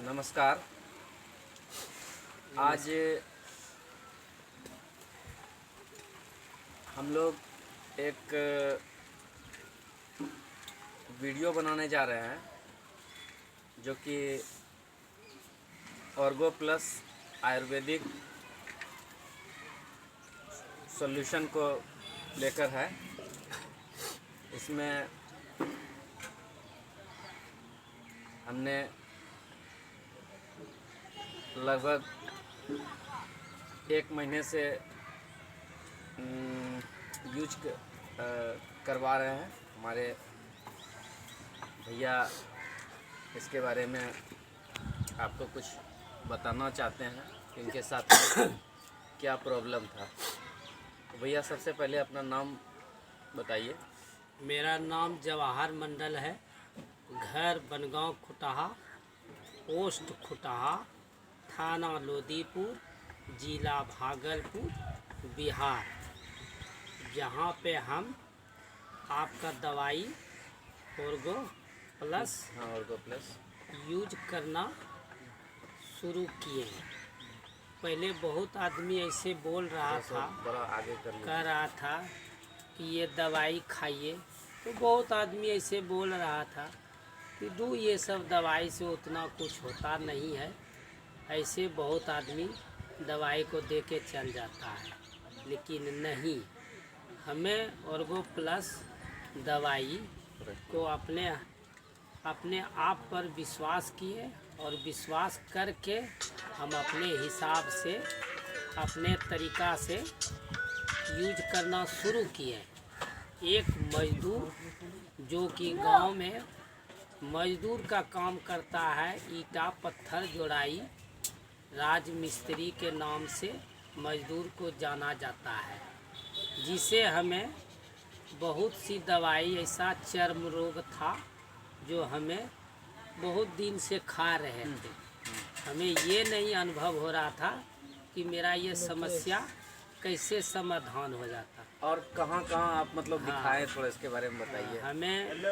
नमस्कार। आज हम लोग एक वीडियो बनाने जा रहे हैं जो कि ऑर्गो प्लस आयुर्वेदिक सॉल्यूशन को लेकर है। इसमें हमने लगभग 1 महीने से यूज करवा रहे हैं। हमारे भैया इसके बारे में आपको कुछ बताना चाहते हैं कि इनके साथ में क्या प्रॉब्लम था। तो भैया सबसे पहले अपना नाम बताइए। मेरा नाम जवाहर मंडल है। घर बनगांव खुटहा, पोस्ट खुटहा, थाना लोदीपुर, जिला भागलपुर, बिहार। जहाँ पे हम आपका दवाई ऑर्गो प्लस ऑर्गो प्लस यूज करना शुरू किए हैं। पहले बहुत आदमी ऐसे बोल रहा था, बड़ा आगे कह रहा था कि ये दवाई खाइए। तो बहुत आदमी ऐसे बोल रहा था कि ये सब दवाई से उतना कुछ होता नहीं है। ऐसे बहुत आदमी दवाई को दे के चल जाता है, लेकिन नहीं। हमें ऑर्गो प्लस दवाई को अपने आप पर विश्वास किए और विश्वास करके हम अपने हिसाब से अपने तरीक़ा से यूज करना शुरू किए। एक मजदूर जो कि गांव में मजदूर का काम करता है, ईटा पत्थर जोड़ाई, राज मिस्त्री के नाम से मजदूर को जाना जाता है, जिसे हमें बहुत सी दवाई, ऐसा चर्म रोग था जो हमें बहुत दिन से खा रहे थे। हमें ये नहीं अनुभव हो रहा था कि मेरा ये समस्या कैसे समाधान हो जाता। और कहाँ आप मतलब दिखाए, थोड़ा इसके बारे में बताइए। हमें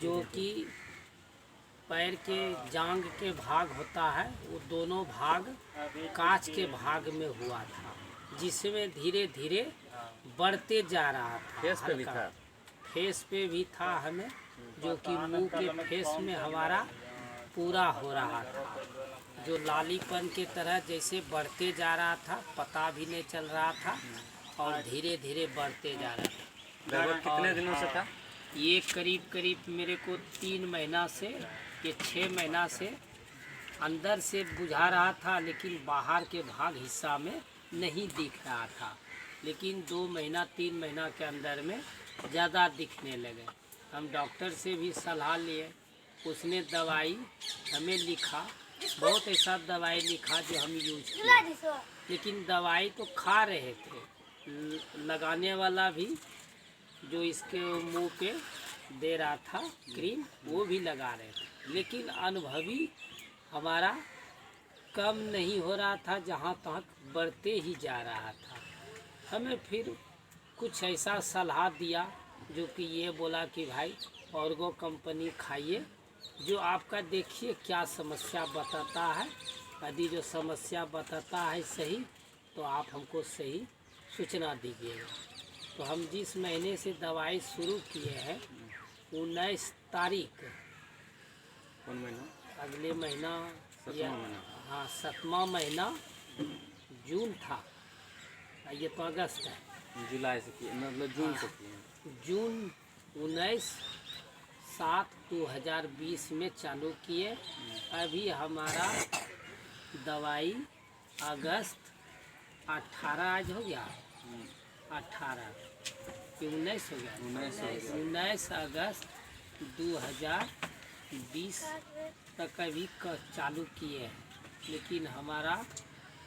जो कि पैर के जांग के भाग होता है, वो दोनों भाग कांच के भाग में हुआ था, जिसमें धीरे धीरे बढ़ते जा रहा था। फेस पे भी था? फेस पे भी था हमें, जो कि मुंह के फेस में हमारा पूरा हो रहा था, जो लालीपन के तरह जैसे बढ़ते जा रहा था, पता भी नहीं चल रहा था और धीरे धीरे बढ़ते जा रहा था। लगभग कितने दिनों से था ये? करीब मेरे को 3 महीना से ये 6 महीना से अंदर से बुझा रहा था, लेकिन बाहर के भाग हिस्सा में नहीं दिख रहा था। लेकिन 2 महीना 3 महीना के अंदर में ज़्यादा दिखने लगे। हम डॉक्टर से भी सलाह लिए, उसने दवाई हमें लिखा, बहुत ऐसा दवाई लिखा जो हम यूज किए। लेकिन दवाई तो खा रहे थे, लगाने वाला भी जो इसके मुंह पे दे रहा था क्रीम, वो भी लगा रहे थे, लेकिन अनुभवी हमारा कम नहीं हो रहा था, जहाँ तक बढ़ते ही जा रहा था। हमें फिर कुछ ऐसा सलाह दिया जो कि ये बोला कि भाई ऑर्गो कंपनी खाइए, जो आपका देखिए क्या समस्या बताता है। यदि जो समस्या बताता है सही, तो आप हमको सही सूचना दीजिएगा। तो हम जिस महीने से दवाई शुरू किए हैं, 19 तारीख, कौन महीना? अगले महीना, 7वां महीना। हाँ 7वां महीना जून था, ये तो अगस्त है। जुलाई से किए, मतलब जून से किए। जून 19/7/2020 में चालू किए। अभी हमारा दवाई अगस्त 18 आज हो गया, 18 कि 19 हो गया, 19 अगस्त 2020 तक अभी चालू किए हैं। लेकिन हमारा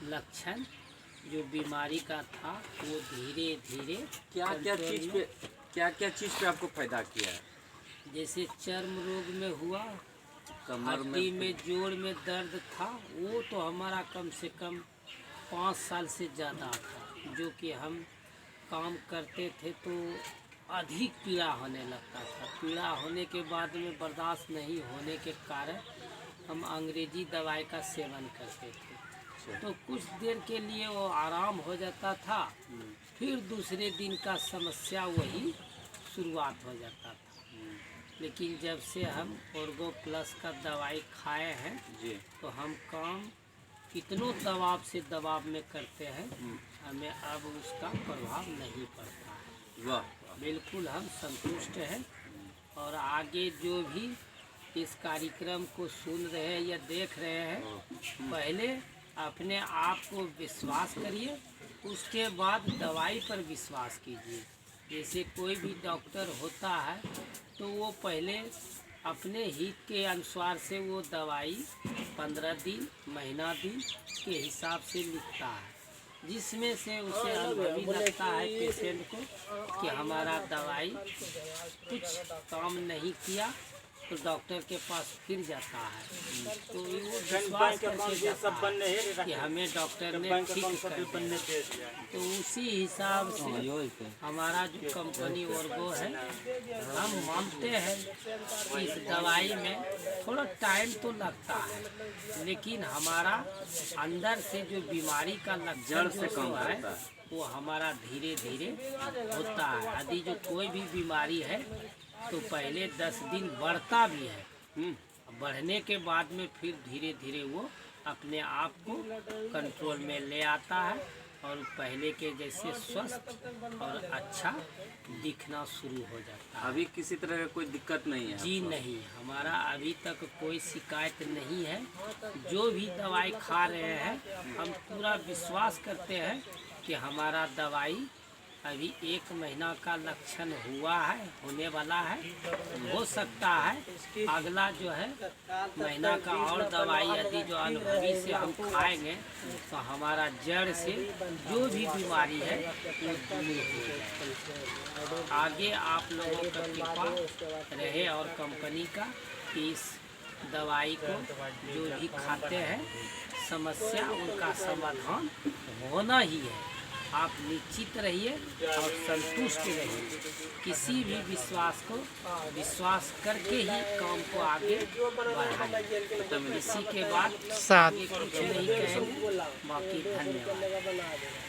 लक्षण जो बीमारी का था वो धीरे धीरे क्या चीज़ पे आपको फायदा किया है? जैसे चर्म रोग में हुआ, कमर हड्डी में जोड़ में दर्द था, वो तो हमारा कम से कम 5 साल से ज़्यादा था। जो कि हम काम करते थे तो अधिक पीड़ा होने लगता था। पीड़ा होने के बाद में बर्दाश्त नहीं होने के कारण हम अंग्रेजी दवाई का सेवन करते थे। अच्छा। तो कुछ देर के लिए वो आराम हो जाता था, फिर दूसरे दिन का समस्या वही शुरुआत हो जाता था। लेकिन जब से हम ऑर्गो प्लस का दवाई खाए हैं जी। तो हम काम कितनों दबाव से दबाव में करते हैं, हमें अब उसका प्रभाव नहीं पड़ता है। वाह। बिल्कुल हम संतुष्ट हैं। और आगे जो भी इस कार्यक्रम को सुन रहे हैं या देख रहे हैं, पहले अपने आप को विश्वास करिए, उसके बाद दवाई पर विश्वास कीजिए। जैसे कोई भी डॉक्टर होता है तो वो पहले अपने हित के अनुसार से वो दवाई 15 दिन, महीना दिन के हिसाब से लिखता है, जिसमें से उसे अनुभवी लगता है पेशेंट को कि हमारा दवाई कुछ काम नहीं किया, तो डॉक्टर के पास फिर जाता है। तो वो विश्वास करके जाता है कि हमें डॉक्टर ने ठीक कर दिया। तो उसी हिसाब से हमारा जो कंपनी ऑर्गो है, हम मानते हैं कि इस दवाई में थोड़ा टाइम तो लगता है, लेकिन हमारा अंदर से जो बीमारी का लक्षण से जो कम है करता है। वो हमारा धीरे धीरे होता है। यदि जो कोई भी बीमारी है तो पहले 10 दिन बढ़ता भी है, बढ़ने के बाद में फिर धीरे धीरे वो अपने आप को कंट्रोल में ले आता है और पहले के जैसे स्वस्थ और अच्छा दिखना शुरू हो जाता है। अभी किसी तरह का कोई दिक्कत नहीं है जी आपको? नहीं, हमारा अभी तक कोई शिकायत नहीं है। जो भी दवाई खा रहे हैं, हम पूरा विश्वास करते हैं कि हमारा दवाई अभी 1 महीना का लक्षण हुआ है, होने वाला है। हो सकता है अगला जो है महीना का और दवाई यदि जो अनुभवी से हम खाएंगे तो हमारा जड़ से जो भी बीमारी है वो दूर हो जाए। आगे आप लोगों का कृपा रहे और कंपनी का कि इस दवाई को जो भी खाते हैं समस्या उनका समाधान होना ही है। आप निश्चित रहिए और संतुष्ट रहिए। किसी भी विश्वास को विश्वास करके ही काम को आगे बढ़ाइए। इसी के बाद आगे कुछ नहीं कहेंगे। बाकी धन्यवाद।